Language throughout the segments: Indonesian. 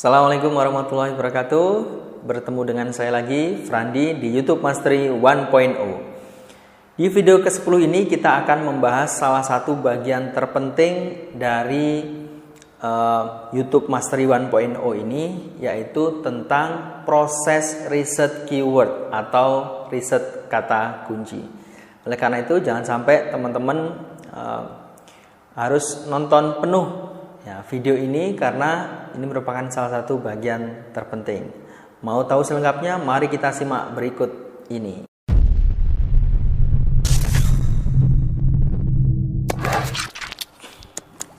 Assalamualaikum warahmatullahi wabarakatuh. Bertemu dengan saya lagi, Frandi, di YouTube Mastery 1.0. Di video ke-10 ini kita akan membahas salah satu bagian terpenting dari YouTube Mastery 1.0 ini, yaitu tentang proses riset keyword atau riset kata kunci. Oleh karena itu, jangan sampai teman-teman harus nonton penuh ya video ini, karena ini merupakan salah satu bagian terpenting. Mau tahu selengkapnya? Mari kita simak berikut ini.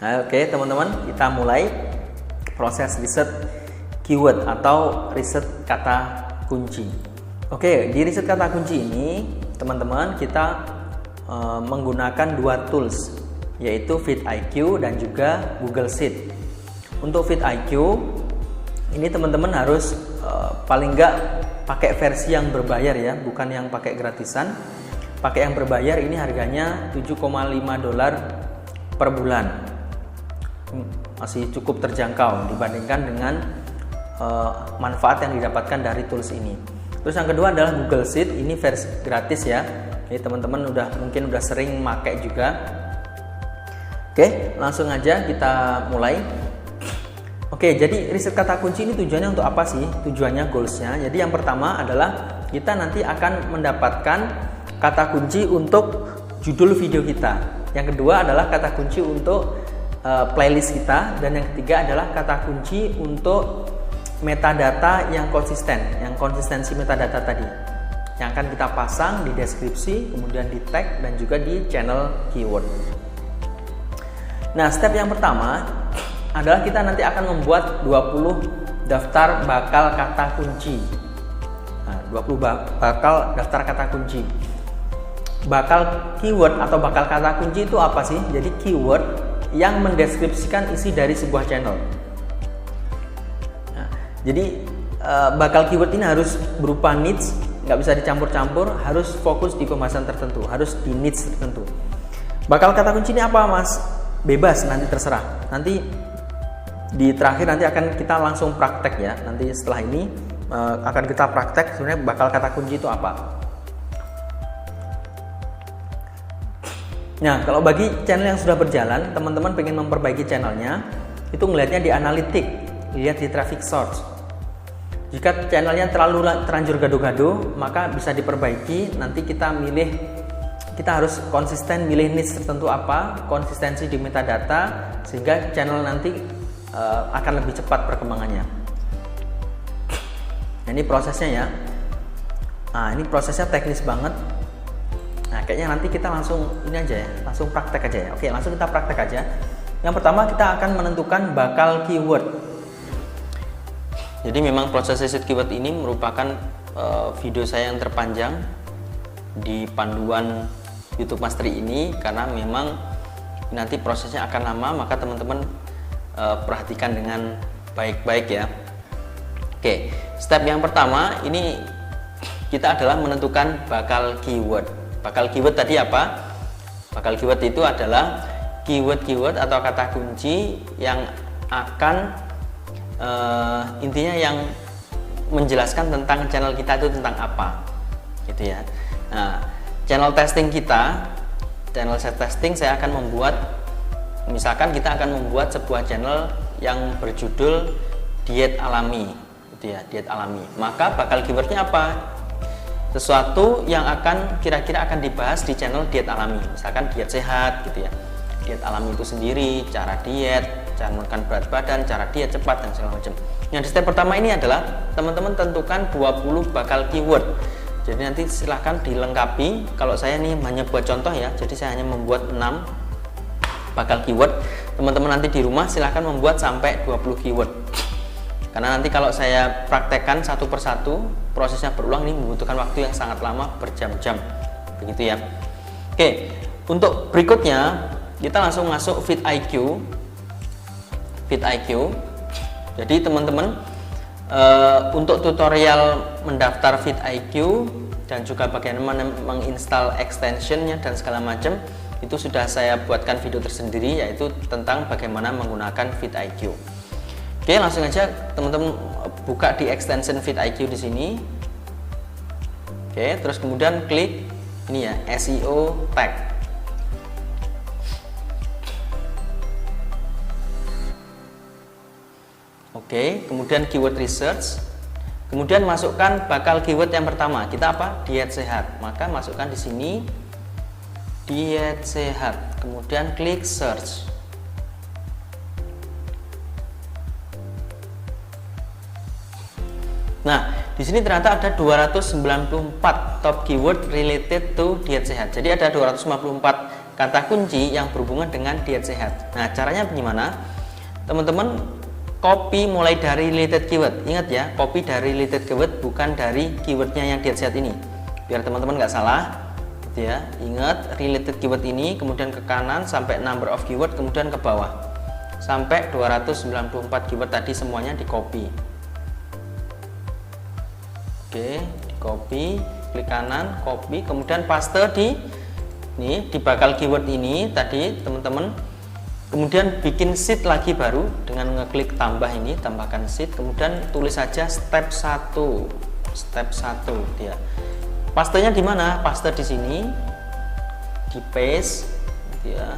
Oke teman-teman, kita mulai proses riset keyword atau riset kata kunci. Oke, di riset kata kunci ini teman-teman kita menggunakan dua tools, yaitu vidIQ dan juga Google Sheet. Untuk vidIQ ini teman-teman harus paling enggak pakai versi yang berbayar ya, bukan yang pakai gratisan. Pakai yang berbayar ini harganya $7,5 per bulan. Masih cukup terjangkau dibandingkan dengan manfaat yang didapatkan dari tools ini. Terus yang kedua adalah Google Sheet, ini versi gratis ya. Jadi teman-teman mungkin udah sering pakai juga. Oke, langsung aja kita mulai. Oke, jadi riset kata kunci ini tujuannya untuk apa sih? Tujuannya, goalsnya. Jadi yang pertama adalah kita nanti akan mendapatkan kata kunci untuk judul video kita. Yang kedua adalah kata kunci untuk playlist kita. Dan yang ketiga adalah kata kunci untuk metadata yang konsisten, yang konsistensi metadata tadi, yang akan kita pasang di deskripsi, kemudian di tag, dan juga di channel keyword. Nah, step yang pertama adalah kita nanti akan membuat 20 daftar bakal kata kunci. Nah, 20 bakal daftar kata kunci. Bakal keyword atau bakal kata kunci itu apa sih? Jadi keyword yang mendeskripsikan isi dari sebuah channel. Nah, jadi bakal keyword ini harus berupa niche, nggak bisa dicampur-campur, harus fokus di pembahasan tertentu, harus di niche tertentu. Bakal kata kunci ini apa, Mas? Bebas, nanti terserah. Nanti di terakhir nanti akan kita langsung praktek ya. Nanti setelah ini akan kita praktek sebenarnya bakal kata kunci itu apa. Nah, kalau bagi channel yang sudah berjalan, teman-teman pengen memperbaiki channelnya, itu ngelihatnya di analitik, lihat di traffic source. Jika channelnya terlalu terlanjur gaduh-gaduh, maka bisa diperbaiki. Nanti kita harus konsisten milih niche tertentu apa, konsistensi di metadata, sehingga channel nanti akan lebih cepat perkembangannya. Nah, ini prosesnya ya. Nah, ini prosesnya teknis banget. Nah, kayaknya nanti kita langsung ini aja ya, langsung praktek aja ya. Oke, langsung kita praktek aja. Yang pertama kita akan menentukan bakal keyword. Jadi memang proses riset keyword ini merupakan video saya yang terpanjang di panduan YouTube Mastery ini, karena memang nanti prosesnya akan lama, maka teman-teman perhatikan dengan baik-baik ya. Oke, step yang pertama ini kita adalah menentukan bakal keyword. Bakal keyword tadi apa? Bakal keyword itu adalah keyword-keyword atau kata kunci yang akan intinya yang menjelaskan tentang channel kita itu tentang apa, gitu ya. Nah, channel testing kita, channel set testing, saya akan membuat, misalkan kita akan membuat sebuah channel yang berjudul diet alami, gitu ya, diet alami. Maka bakal keywordnya apa? Sesuatu yang akan kira-kira akan dibahas di channel diet alami, misalkan diet sehat, gitu ya. Diet alami itu sendiri, cara diet, cara menurunkan berat badan, cara diet cepat, dan segala macam. Yang di step pertama ini adalah teman-teman tentukan 20 bakal keyword. Jadi nanti silahkan dilengkapi. Kalau saya nih hanya buat contoh ya, jadi saya hanya membuat 6 bakal keyword. Teman-teman nanti di rumah silahkan membuat sampai 20 keyword, karena nanti kalau saya praktekkan satu persatu, prosesnya berulang, ini membutuhkan waktu yang sangat lama, berjam-jam, begitu ya. Oke, untuk berikutnya kita langsung masuk vidIQ. Jadi teman-teman untuk tutorial mendaftar vidIQ dan juga bagaimana menginstal extensionnya dan segala macam, itu sudah saya buatkan video tersendiri, yaitu tentang bagaimana menggunakan vidIQ. Oke, langsung aja teman-teman buka di extension vidIQ di sini. Oke, terus kemudian klik ini ya, SEO tag. Oke, kemudian keyword research. Kemudian masukkan bakal keyword yang pertama. Kita apa? Diet sehat. Maka masukkan di sini diet sehat. Kemudian klik search. Nah, di sini ternyata ada 294 top keyword related to diet sehat. Jadi ada 254 kata kunci yang berhubungan dengan diet sehat. Nah, caranya bagaimana? Teman-teman copy mulai dari related keyword. Ingat ya, copy dari related keyword, bukan dari keywordnya yang diet sehat ini. Biar teman-teman nggak salah, gitu ya. Ingat related keyword ini, kemudian ke kanan sampai number of keyword, kemudian ke bawah sampai 294 keyword tadi semuanya di copy. Oke, di copy, klik kanan, copy, kemudian paste di bakal keyword ini tadi teman-teman. Kemudian bikin sheet lagi baru dengan ngeklik tambah ini, tambahkan sheet, kemudian tulis saja step 1. Step 1 dia. Pastenya di mana? Paste di sini. Di paste ya.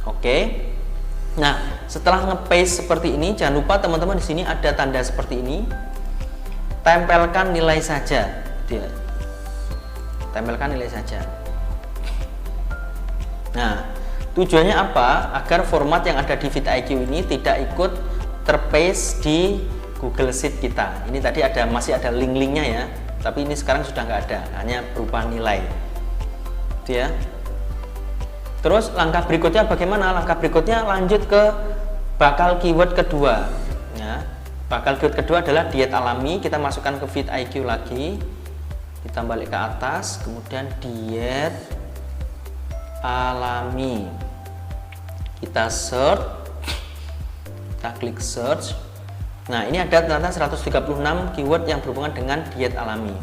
Oke. Nah, setelah nge-paste seperti ini, jangan lupa teman-teman di sini ada tanda seperti ini. Tempelkan nilai saja dia. Tempelkan nilai saja. Nah, tujuannya apa? Agar format yang ada di vidIQ ini tidak ikut terpaste di Google Sheet kita. Ini tadi masih ada link-linknya ya, tapi ini sekarang sudah nggak ada, hanya berupa nilai. Itu ya. Terus langkah berikutnya bagaimana? Langkah berikutnya lanjut ke bakal keyword kedua. Ya. Bakal keyword kedua adalah diet alami. Kita masukkan ke vidIQ lagi. Kita balik ke atas, kemudian diet alami. Kita search, kita klik search. Nah, ini ada ternyata 136 keyword yang berhubungan dengan diet alami.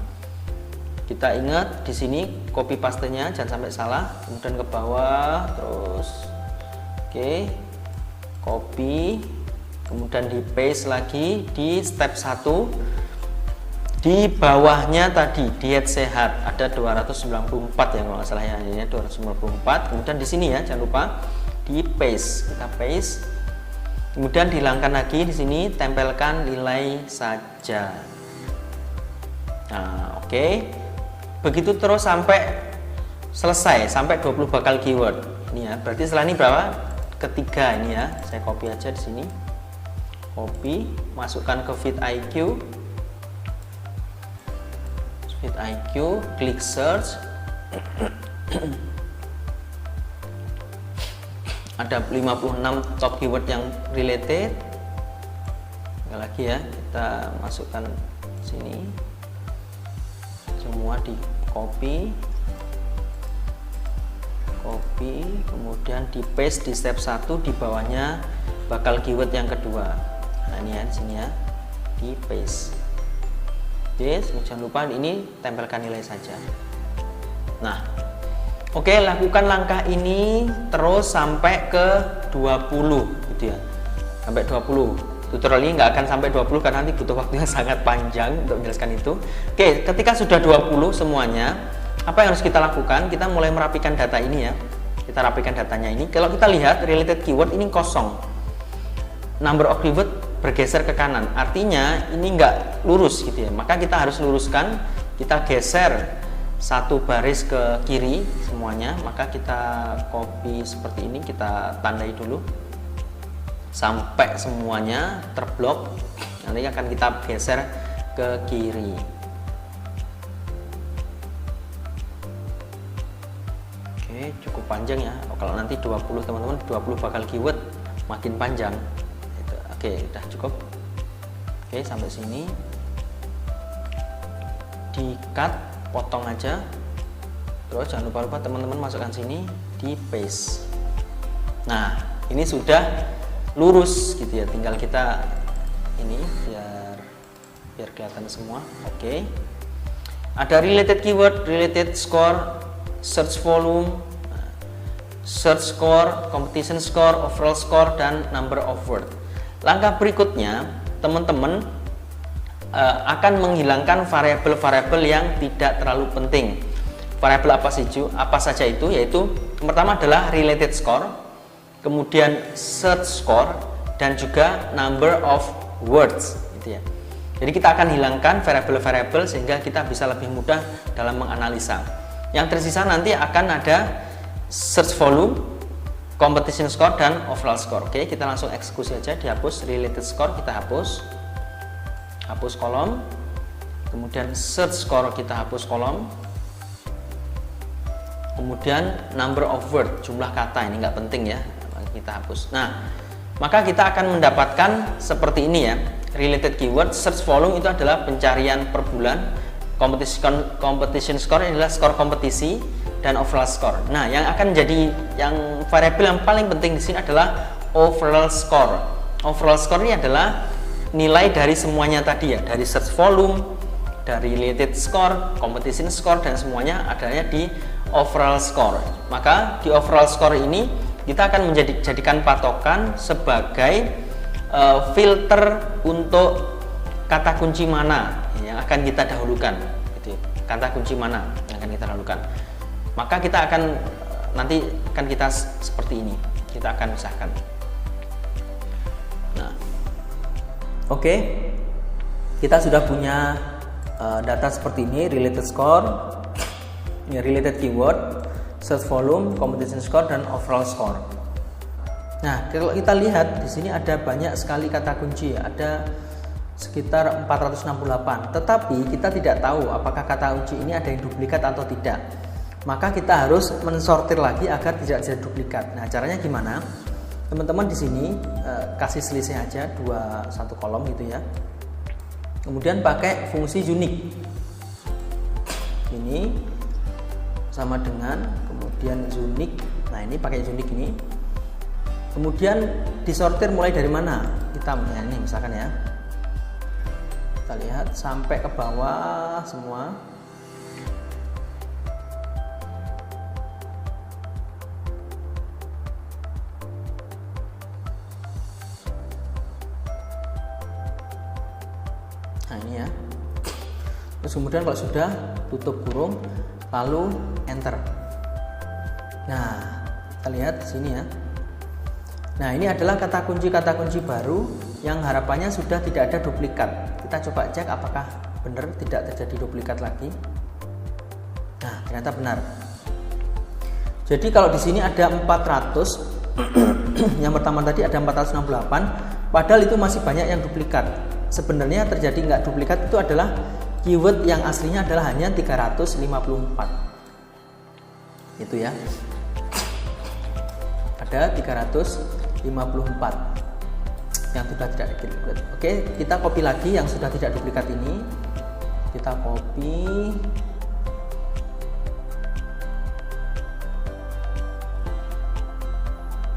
Kita ingat di sini copy pastenya jangan sampai salah, kemudian ke bawah terus. Oke. Copy, kemudian di paste lagi di step 1. Di bawahnya tadi diet sehat ada 294 ya kalau nggak salah ya, ini 294. Kemudian di sini ya jangan lupa di paste, kita paste. Kemudian dihilangkan lagi di sini, tempelkan nilai saja. Nah, oke. Begitu terus sampai selesai, sampai 20 bakal keyword. Ini ya, berarti setelah ini berapa? Ketiga ini ya. Saya copy aja di sini. Copy, masukkan ke vidIQ. vidIQ, klik search. Ada 56 top keyword yang related. Sekali lagi ya, kita masukkan sini. Semua di copy. Copy, kemudian di paste di step 1 di bawahnya bakal keyword yang kedua. Nah, ini ya di sini ya. Di paste. Oke, jangan lupa ini tempelkan nilai saja. Nah, oke, lakukan langkah ini terus sampai ke 20 gitu ya. Sampai 20. Tutorial ini nggak akan sampai 20 karena nanti butuh waktu yang sangat panjang untuk menjelaskan itu. Oke, ketika sudah 20 semuanya, apa yang harus kita lakukan? Kita mulai merapikan data ini ya. Kita rapikan datanya ini. Kalau kita lihat related keyword ini kosong. Number of keyword bergeser ke kanan, artinya ini nggak lurus gitu ya, maka kita harus luruskan. Kita geser satu baris ke kiri semuanya, maka kita copy seperti ini, kita tandai dulu sampai semuanya terblok, nanti akan kita geser ke kiri. Oke, cukup panjang ya. Kalau nanti 20 teman-teman, 20 bakal keyword makin panjang. Oke, udah cukup. Oke, sampai sini. Di cut, potong aja. Terus jangan lupa teman-teman masukkan sini, di paste. Nah, ini sudah lurus gitu ya. Tinggal kita ini biar kelihatan semua. Oke. Ada related keyword, related score, search volume, search score, competition score, overall score, dan number of word. langkah berikutnya teman-teman akan menghilangkan variabel-variabel yang tidak terlalu penting. Variabel apa saja itu? Yaitu yang pertama adalah related score, kemudian search score, dan juga number of words, gitu ya. Jadi kita akan hilangkan variabel-variabel sehingga kita bisa lebih mudah dalam menganalisa. Yang tersisa nanti akan ada search volume, competition score, dan overall score. Oke, kita langsung eksekusi aja, dihapus related score, kita hapus kolom, kemudian search score kita hapus kolom, kemudian number of word, jumlah kata, ini nggak penting ya, kita hapus. Nah, maka kita akan mendapatkan seperti ini ya, related keyword. Search volume itu adalah pencarian per bulan, competition score adalah skor kompetisi, dan overall score. Nah, yang akan jadi yang variabel yang paling penting di sini adalah overall score. Overall score ini adalah nilai dari semuanya tadi ya, dari search volume, dari related score, competition score, dan semuanya adanya di overall score. Maka di overall score ini kita akan jadikan patokan sebagai filter untuk kata kunci mana yang akan kita dahulukan, gitu. Kata kunci mana yang akan kita dahulukan. Maka kita akan nanti akan kita seperti ini, kita akan usahakan. Nah, oke, kita sudah punya data seperti ini, related score, related keyword, search volume, competition score, dan overall score. Nah, kalau kita lihat di sini ada banyak sekali kata kunci, ada sekitar 468. Tetapi kita tidak tahu apakah kata kunci ini ada yang duplikat atau tidak. Maka kita harus mensortir lagi agar tidak ada duplikat. Nah, caranya gimana? Teman-teman di sini kasih selisih aja satu kolom gitu ya. Kemudian pakai fungsi unique. Ini sama dengan kemudian unique. Nah, ini pakai unique ini. Kemudian disortir mulai dari mana? Hitam ya, ini misalkan ya. Kita lihat sampai ke bawah semua. Nah, ini ya. Terus kemudian kalau sudah tutup kurung, lalu enter. Nah, kita lihat di sini ya. Nah, ini adalah kata kunci baru yang harapannya sudah tidak ada duplikat. Kita coba cek apakah benar tidak terjadi duplikat lagi. Nah, ternyata benar. Jadi kalau di sini ada 400, yang pertama tadi ada 468, padahal itu masih banyak yang duplikat. Sebenarnya terjadi nggak duplikat itu adalah keyword yang aslinya adalah hanya 354. Itu ya. Ada 354 yang sudah tidak duplikat. Oke, kita copy lagi yang sudah tidak duplikat ini. Kita copy.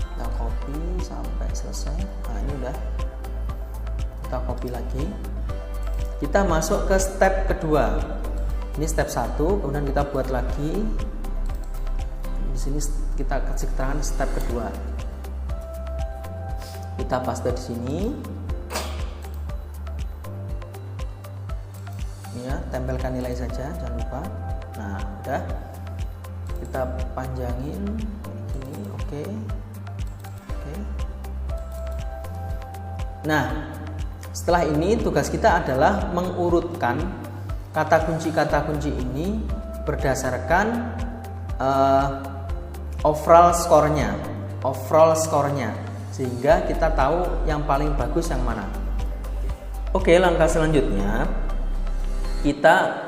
Kita copy sampai selesai. Nah, ini udah. Kita copy lagi. Kita masuk ke step kedua. Ini step 1, kemudian kita buat lagi. Di sini kita kasih keterangan step kedua. Kita paste di sini. Ini ya, tempelkan nilai saja, jangan lupa. Nah, udah. Kita panjangin ini, oke. Oke. Nah, setelah ini tugas kita adalah mengurutkan kata kunci ini berdasarkan overall score-nya, sehingga kita tahu yang paling bagus yang mana. Oke, langkah selanjutnya kita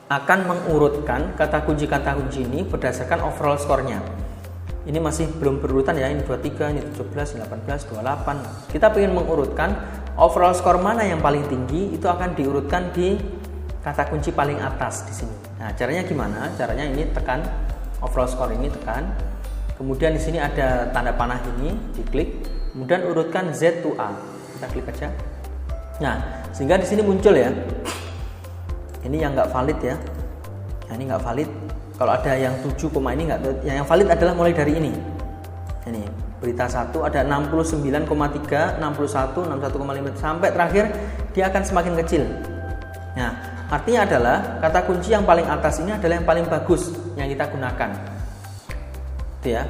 akan mengurutkan kata kunci ini berdasarkan overall score-nya. Ini masih belum berurutan ya, ini 23, ini 17, 18, 28. Kita ingin mengurutkan overall score mana yang paling tinggi, itu akan diurutkan di kata kunci paling atas di sini. Nah, caranya gimana? Caranya ini tekan overall score ini, tekan. Kemudian di sini ada tanda panah ini, diklik. Kemudian urutkan Z to A. Kita klik aja. Nah, sehingga di sini muncul ya. Ini yang nggak valid ya. Nah, ini nggak valid. Kalau ada yang 7, ini nggak. Yang valid adalah mulai dari ini. Ini berita 1 ada 69,3, 61, 61,5 sampai terakhir dia akan semakin kecil. Nah, artinya adalah kata kunci yang paling atas ini adalah yang paling bagus yang kita gunakan. Itu ya.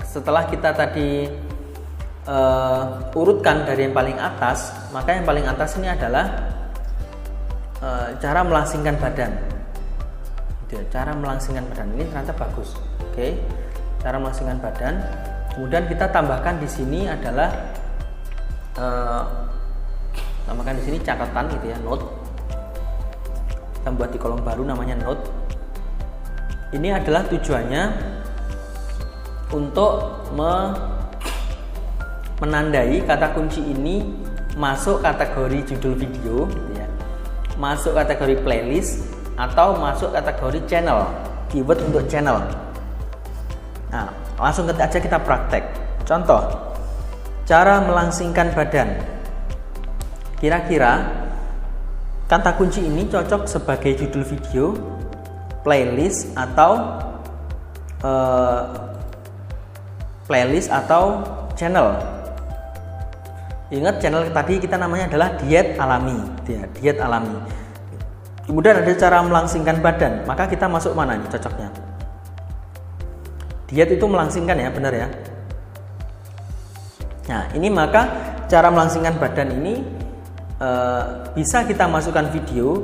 Setelah kita tadi urutkan dari yang paling atas, maka yang paling atas ini adalah cara melangsingkan badan. Gitu ya, cara melangsingkan badan ini ternyata bagus. Oke. Cara melangsingkan badan. Kemudian kita tambahkan di sini adalah tambahkan di sini catatan gitu ya, note. Kita buat di kolom baru namanya note. Ini adalah tujuannya untuk menandai kata kunci ini masuk kategori judul video gitu ya, masuk kategori playlist atau masuk kategori channel, keyword untuk channel. Nah, langsung aja kita praktek. Contoh, cara melangsingkan badan. Kira-kira kata kunci ini cocok sebagai judul video, playlist atau channel. Ingat channel tadi kita namanya adalah diet alami, ya, diet alami. Kemudian ada cara melangsingkan badan, maka kita masuk mana nih cocoknya? Diet itu melangsingkan ya, benar ya. Nah, ini maka cara melangsingkan badan ini bisa kita masukkan video,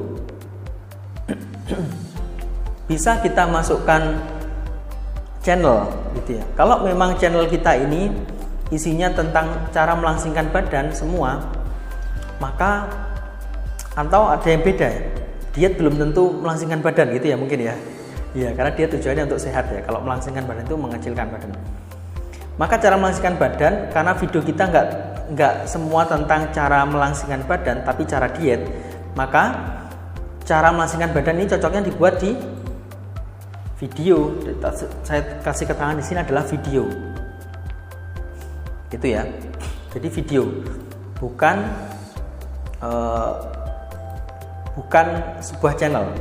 bisa kita masukkan channel gitu ya. Kalau memang channel kita ini isinya tentang cara melangsingkan badan semua, maka atau ada yang beda ya. Diet belum tentu melangsingkan badan gitu ya mungkin ya. Iya, karena dia tujuannya untuk sehat ya. Kalau melangsingkan badan itu mengecilkan badan. Maka cara melangsingkan badan, karena video kita nggak semua tentang cara melangsingkan badan, tapi cara diet, maka cara melangsingkan badan ini cocoknya dibuat di video. Saya kasih keterangan di sini adalah video. Gitu ya. Jadi video, bukan sebuah channel.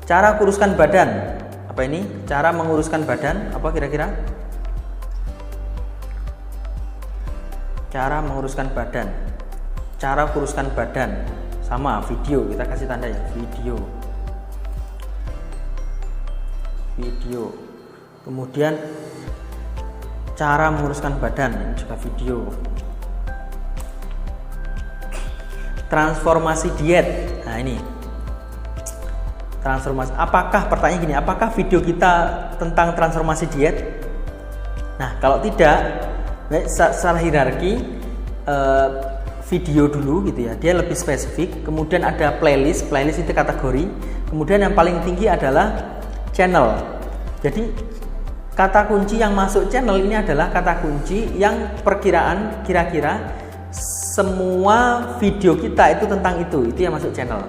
Cara kuruskan badan. Apa ini? Cara menguruskan badan. Apa kira-kira? Cara menguruskan badan. Cara kuruskan badan. Sama video. Kita kasih tanda ya. Video. Video. Kemudian cara menguruskan badan. Ini juga video. Transformasi diet. Nah ini transformasi. Apakah pertanyaan gini? Apakah video kita tentang transformasi diet? Nah kalau tidak, secara hierarki video dulu gitu ya. Dia lebih spesifik. Kemudian ada playlist. Playlist itu kategori. Kemudian yang paling tinggi adalah channel. Jadi kata kunci yang masuk channel ini adalah kata kunci yang perkiraan kira-kira semua video kita itu tentang itu yang masuk channel.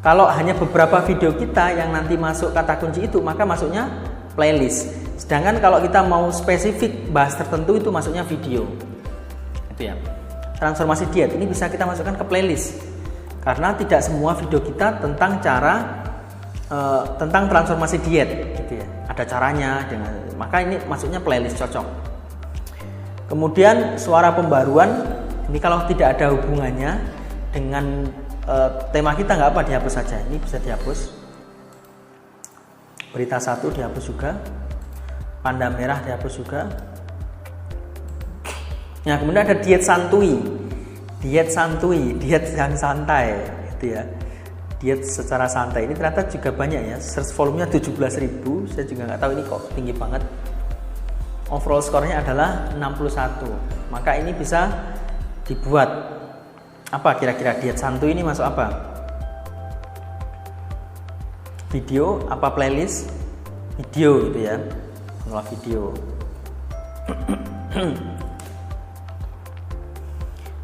Kalau hanya beberapa video kita yang nanti masuk kata kunci itu, maka masuknya playlist. Sedangkan kalau kita mau spesifik bahas tertentu itu masuknya video. Itu ya. Transformasi diet ini bisa kita masukkan ke playlist. Karena tidak semua video kita tentang tentang transformasi diet gitu ya. Ada caranya maka ini masuknya playlist cocok. Kemudian suara pembaruan ini kalau tidak ada hubungannya dengan tema kita nggak apa, dihapus saja. Ini bisa dihapus. Berita 1 dihapus juga. Panda merah dihapus juga. Nah kemudian ada diet santuy. Diet santuy, diet yang santai gitu ya. Diet secara santai ini ternyata juga banyak ya. Search volumenya 17.000. Saya juga nggak tahu ini kok tinggi banget. Overall skornya adalah 61. Maka ini bisa dibuat. Apa kira-kira diet santuy ini masuk apa? Video, apa playlist? Video gitu ya. Mengolah video.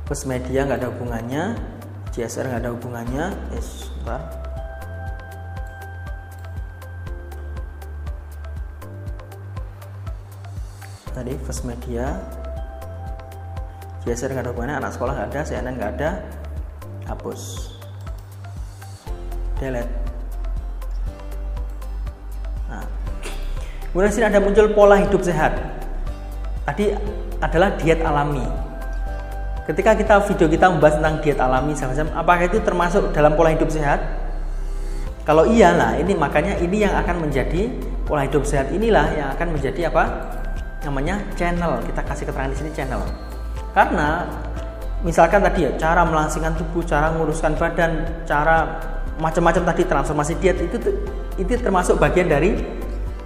Plus media nggak ada hubungannya, CSR nggak ada hubungannya. Sebentar. Tadi first media. CSR nggak ada hubungannya, anak sekolah nggak ada, CNN nggak ada, hapus, delete. Nah, Kemudian sini ada muncul pola hidup sehat. Tadi adalah diet alami. Ketika video kita membahas tentang diet alami, apakah itu termasuk dalam pola hidup sehat? Kalau iya, nah ini makanya ini yang akan menjadi pola hidup sehat, inilah yang akan menjadi apa? Namanya channel. Kita kasih keterangan di sini channel. Karena misalkan tadi ya, cara melangsingkan tubuh, cara nguruskan badan, cara macam-macam tadi transformasi diet itu termasuk bagian dari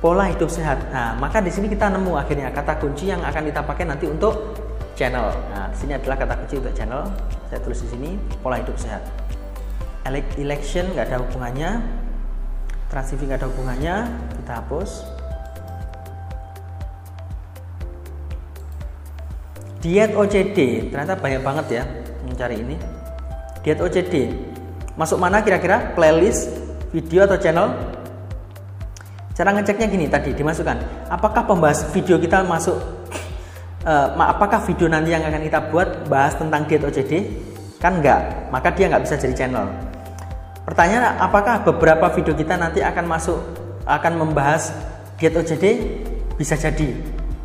pola hidup sehat. Nah, maka di sini kita nemu akhirnya kata kunci yang akan kita pakai nanti untuk channel. Nah, di sini adalah kata kunci untuk channel. Saya tulis di sini pola hidup sehat. Election nggak ada hubungannya, Trans TV nggak ada hubungannya, kita hapus. Diet OCD, ternyata banyak banget ya mencari ini. Diet OCD, masuk mana kira-kira? Playlist, video atau channel? Cara ngeceknya gini tadi dimasukkan. Apakah pembahas video kita masuk? Apakah video nanti yang akan kita buat bahas tentang diet OCD? Kan enggak, maka dia nggak bisa jadi channel. Pertanyaan, apakah beberapa video kita nanti akan membahas diet OCD? Bisa jadi.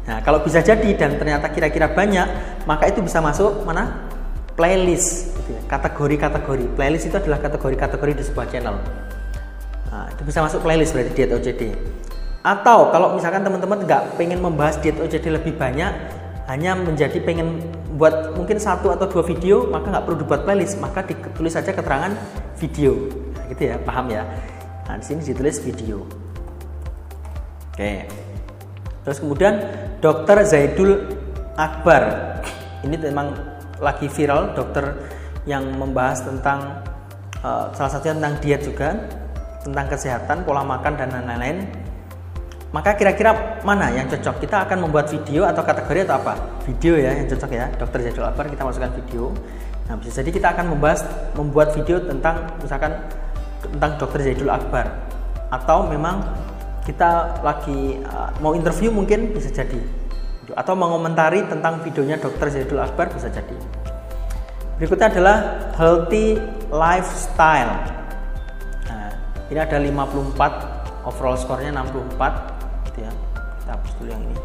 Nah, kalau bisa jadi dan ternyata kira-kira banyak, maka itu bisa masuk mana? Playlist. Kategori-kategori. Playlist itu adalah kategori-kategori di sebuah channel. Nah, itu bisa masuk playlist berarti diet OCD. Atau kalau misalkan teman-teman nggak pengen membahas diet OCD lebih banyak, hanya menjadi pengen buat mungkin 1 atau 2 video, maka nggak perlu dibuat playlist, maka ditulis saja keterangan video. Nah, gitu ya, paham ya? Nah, di sini ditulis video. Oke. Terus kemudian Dr. Zaidul Akbar. Ini memang lagi viral, dokter yang membahas tentang salah satunya tentang diet juga, tentang kesehatan, pola makan dan lain-lain. Maka kira-kira mana yang cocok? Kita akan membuat video atau kategori atau apa? Video ya yang cocok ya. Dr. Zaidul Akbar, kita masukkan video. Nah, bisa jadi kita akan membuat video tentang misalkan tentang Dr. Zaidul Akbar, atau memang kita lagi mau interview mungkin bisa jadi, atau mengomentari tentang videonya Dr. Zaidul Akbar bisa jadi. Berikutnya adalah healthy lifestyle. Nah, ini ada 54, overall skornya 64 gitu ya. Kita hapus dulu yang ini.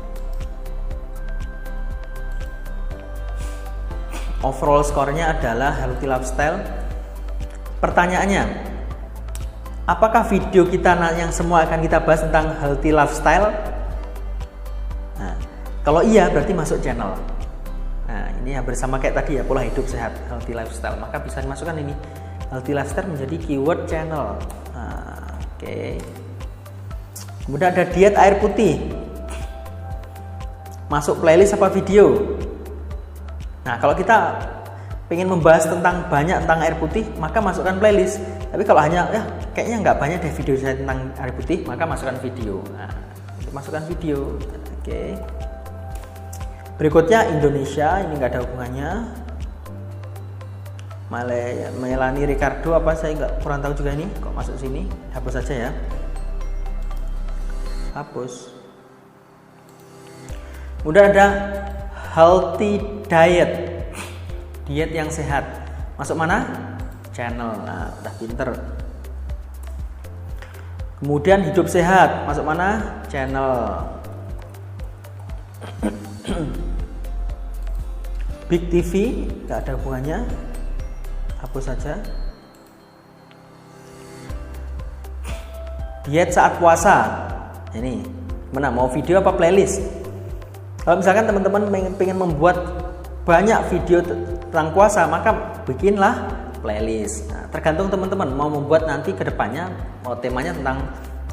Overall skornya adalah healthy lifestyle. Pertanyaannya, apakah video kita yang semua akan kita bahas tentang healthy lifestyle? Nah, kalau iya berarti masuk channel. Nah, ini ya bersama kayak tadi ya, pola hidup sehat, healthy lifestyle. Maka bisa dimasukkan ini healthy lifestyle menjadi keyword channel. Nah, oke. Kemudian ada diet air putih. Masuk playlist apa video? Nah, kalau kita pengen membahas banyak tentang air putih, maka masukkan playlist. Tapi kalau hanya kayaknya nggak banyak deh video saya tentang air putih, maka masukkan video. Nah, masukkan video. Oke. Berikutnya Indonesia, ini nggak ada hubungannya. Melanie Ricardo apa, saya kurang tahu juga ini. Kok masuk sini? Hapus saja ya. Hapus. Udah ada healthy diet, diet yang sehat. Masuk mana? Channel. Nah, udah pinter. Kemudian hidup sehat, masuk mana? Channel. Big TV, nggak ada hubungannya, hapus saja. Diet saat puasa, ini mana mau video apa playlist? Kalau misalkan teman-teman pengen membuat banyak video tentang puasa, maka bikinlah playlist. Nah, tergantung teman-teman mau membuat nanti ke depannya, mau temanya tentang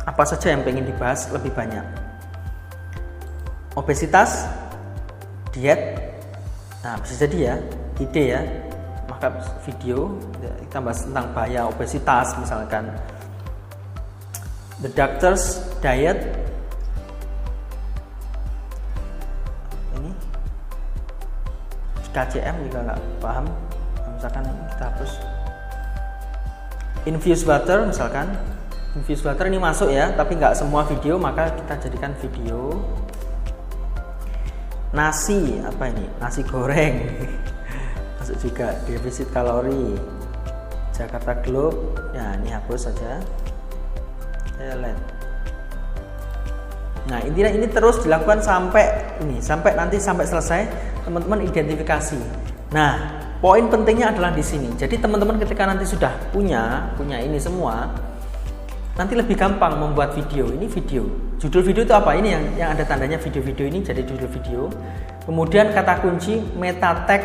apa saja yang pengen dibahas lebih banyak. Obesitas, diet, nah bisa jadi ya, ide ya, maka video kita bahas tentang bahaya obesitas misalkan. The Doctor's Diet, ini KCM juga nggak paham, misalkan kita hapus. Infused water misalkan, infused water ini masuk ya, tapi nggak semua video, maka kita jadikan video. Nasi, apa ini? Nasi goreng masuk juga. Defisit kalori, Jakarta Globe, ya ini hapus saja. Saya lihat. Nah, intinya ini terus dilakukan sampai nanti sampai selesai teman-teman identifikasi. Nah, poin pentingnya adalah di sini. Jadi teman-teman ketika nanti sudah punya ini semua, nanti lebih gampang membuat video. Ini video. Judul video itu apa? Ini yang ada tandanya video-video ini jadi judul video. Kemudian kata kunci meta tag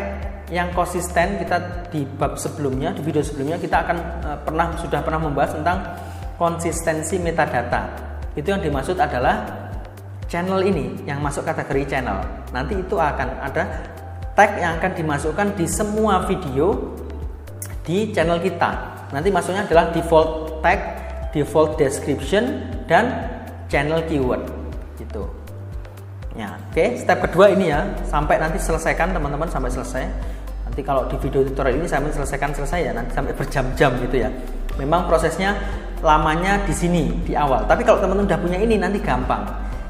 yang konsisten. Kita di bab sebelumnya, di video sebelumnya kita akan sudah pernah membahas tentang konsistensi metadata. Itu yang dimaksud adalah channel ini yang masuk kategori channel. Nanti itu akan ada tag yang akan dimasukkan di semua video di channel kita. Nanti maksudnya adalah default tag, default description, dan channel keyword gitu. Ya, oke. Step kedua ini ya, sampai nanti selesaikan teman-teman, sampai selesai. Nanti kalau di video tutorial ini sampai selesai ya, nanti sampai berjam-jam gitu ya. Memang prosesnya lamanya di sini di awal. Tapi kalau teman-teman udah punya ini nanti gampang.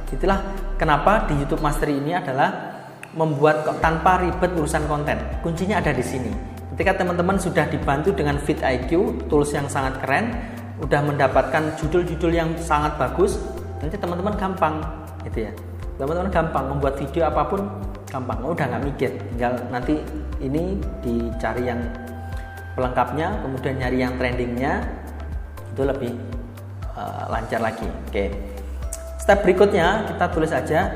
Itulah kenapa di YouTube Mastery ini adalah membuat tanpa ribet urusan konten. Kuncinya ada di sini. Ketika teman-teman sudah dibantu dengan vidIQ, tools yang sangat keren, udah mendapatkan judul-judul yang sangat bagus, nanti teman-teman gampang gitu ya. Teman-teman gampang membuat video apapun gampang. Udah nggak mikir, tinggal nanti ini dicari yang pelengkapnya, kemudian nyari yang trendingnya, itu lebih lancar lagi. Oke. Step berikutnya kita tulis aja.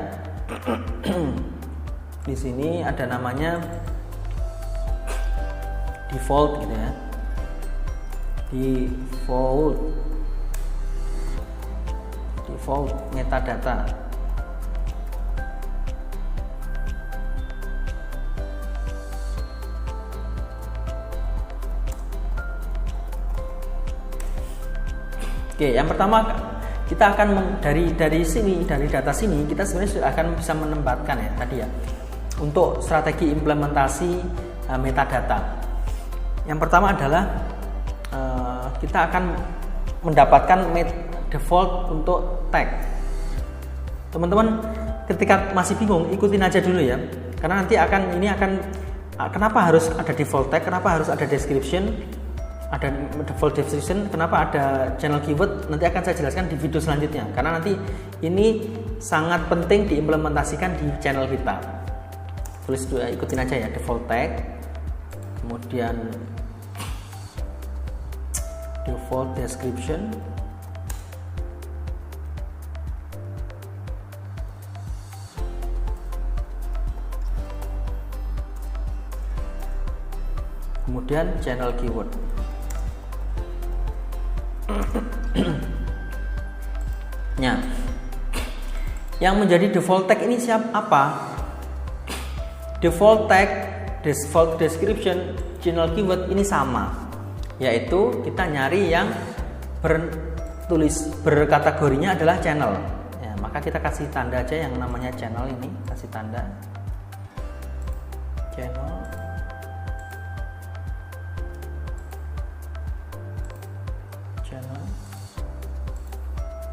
Di sini ada namanya default gitu ya. Default metadata. Oke, yang pertama kita akan dari data sini kita sebenarnya sudah akan bisa menempatkan ya tadi ya untuk strategi implementasi metadata. Yang pertama adalah kita akan mendapatkan default untuk tag. Teman-teman ketika masih bingung ikutin aja dulu ya, karena nanti kenapa harus ada default tag, kenapa harus ada description, ada default description, kenapa ada channel keyword, nanti akan saya jelaskan di video selanjutnya, karena nanti ini sangat penting diimplementasikan di channel kita. Tulis dulu, ikutin aja ya, default tag, kemudian default description, kemudian channel keyword. Nah, yang menjadi default tag ini apa? Default tag, default description, channel keyword ini sama, yaitu kita nyari yang berkategorinya adalah channel. Ya, maka kita kasih tanda aja yang namanya channel ini, kasih tanda channel.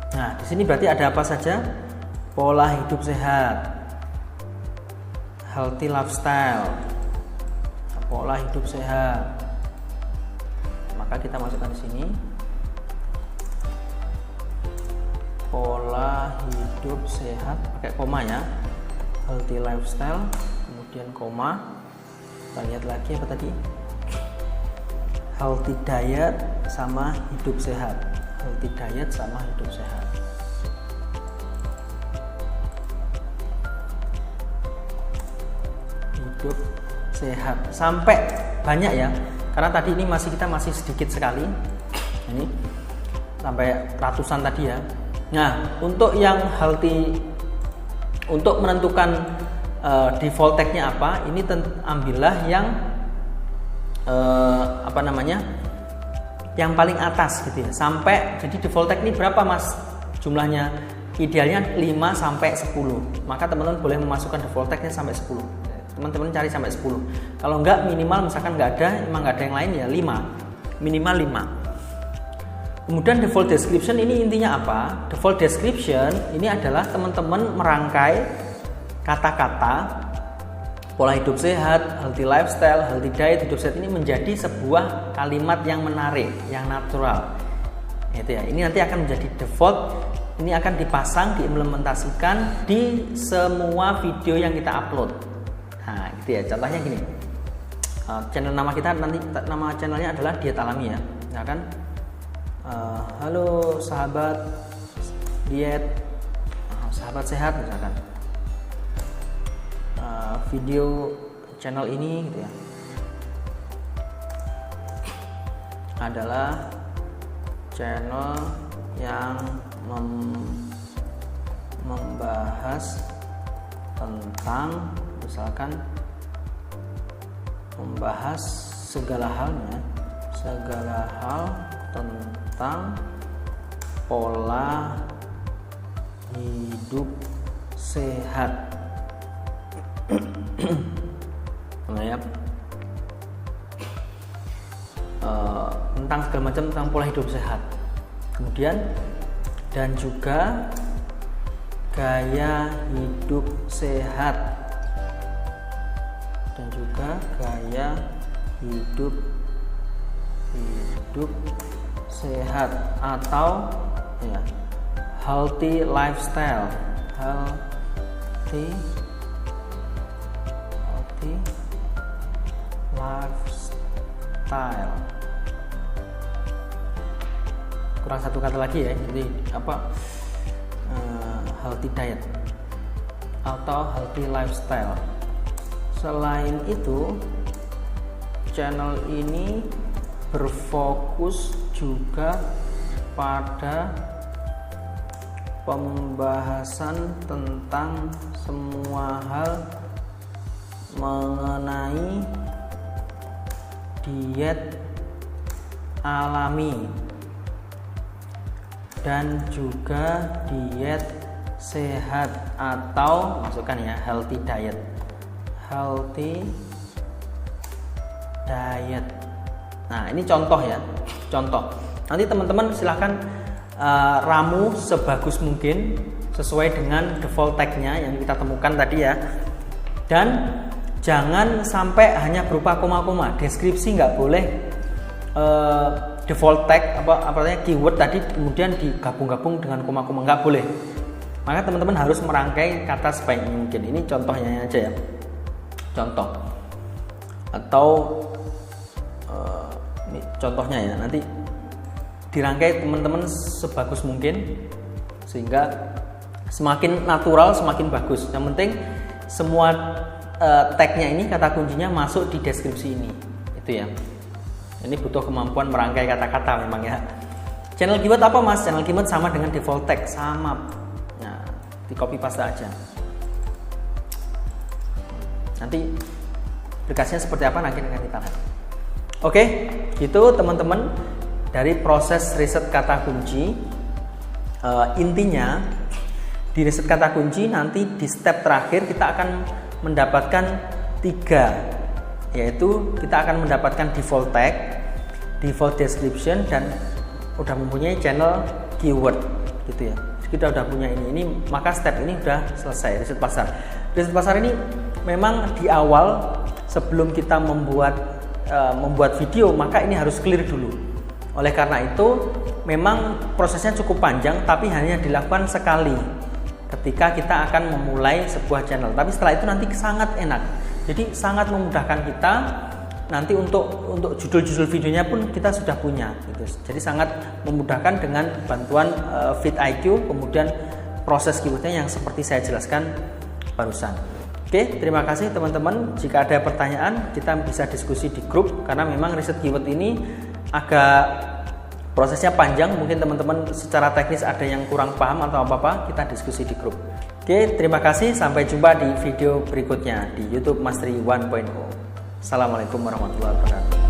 Nah, di sini berarti ada apa saja? Pola hidup sehat, healthy lifestyle, pola hidup sehat. Maka kita masukkan di sini pola hidup sehat, pakai koma ya, healthy lifestyle, kemudian koma. Kita lihat lagi apa tadi? Healthy diet sama hidup sehat. Healthy diet sama hidup sehat. Hidup sehat sampai banyak ya, karena tadi ini kita masih sedikit sekali, ini sampai ratusan tadi ya. Nah, untuk yang healthy, untuk menentukan default tag-nya apa, ini ambillah yang yang paling atas gitu ya, sampai, jadi default tag ini berapa mas jumlahnya? Idealnya 5 sampai 10. Maka teman-teman boleh memasukkan default tag-nya sampai 10. Teman-teman cari sampai 10. Kalau enggak, minimal misalkan emang enggak ada yang lain ya 5. Minimal 5. Kemudian default description ini intinya apa? Default description ini adalah teman-teman merangkai kata-kata pola hidup sehat, healthy lifestyle, healthy diet, hidup sehat ini menjadi sebuah kalimat yang menarik, yang natural. Itu ya. Ini nanti akan menjadi default ini akan dipasang, diimplementasikan di semua video yang kita upload. Nah, gitu ya. Contohnya gini. Channel nama kita nanti, nama channelnya adalah Diet Alami ya. Ya kan? Halo sahabat diet, sahabat sehat misalkan. Video channel ini gitu ya adalah channel yang membahas tentang, misalkan membahas segala hal tentang pola hidup sehat. Nah, ya. Tentang segala macam tentang pola hidup sehat. Kemudian dan juga gaya hidup sehat. Dan juga gaya hidup sehat atau ya, healthy lifestyle. Healthy lifestyle. Kurang satu kata lagi ya, jadi apa, healthy diet atau healthy lifestyle. Selain itu, channel ini berfokus juga pada pembahasan tentang semua hal mengenai diet alami dan juga diet sehat atau masukkan ya healthy diet. Nah, ini contoh ya, contoh. Nanti teman-teman silahkan ramu sebagus mungkin sesuai dengan default tag-nya yang kita temukan tadi ya. Dan jangan sampai hanya berupa koma-koma. Deskripsi nggak boleh default tag apa keyword tadi kemudian digabung-gabung dengan koma-koma, nggak boleh. Maka teman-teman harus merangkai kata sebaik mungkin. Ini contohnya aja ya. Contoh atau ini contohnya ya, nanti dirangkai teman-teman sebagus mungkin sehingga semakin natural semakin bagus. Yang penting semua tagnya ini, kata kuncinya masuk di deskripsi ini, itu ya. Ini butuh kemampuan merangkai kata-kata memang ya. Channel keyword apa mas? Channel keyword sama dengan default tag, sama. Nah, di copy paste aja. Nanti aplikasinya seperti apa nanti akan kita lihat. Oke, gitu teman-teman dari proses riset kata kunci. Intinya di riset kata kunci nanti di step terakhir kita akan mendapatkan 3, yaitu kita akan mendapatkan default tag, default description, dan udah mempunyai channel keyword gitu ya. Kita udah punya ini maka step ini udah selesai. Riset pasar. Riset pasar ini memang di awal sebelum kita membuat video, maka ini harus clear dulu. Oleh karena itu memang prosesnya cukup panjang, tapi hanya dilakukan sekali ketika kita akan memulai sebuah channel. Tapi setelah itu nanti sangat enak. Jadi sangat memudahkan kita nanti untuk judul-judul videonya pun kita sudah punya gitu. Jadi sangat memudahkan dengan bantuan vidIQ, kemudian proses keywordnya yang seperti saya jelaskan barusan. Oke, terima kasih teman-teman. Jika ada pertanyaan kita bisa diskusi di grup, karena memang riset keyword ini agak prosesnya panjang. Mungkin teman-teman secara teknis ada yang kurang paham atau apa-apa, kita diskusi di grup. Oke, terima kasih. Sampai jumpa di video berikutnya di YouTube Mastery 1.0. Assalamualaikum warahmatullahi wabarakatuh.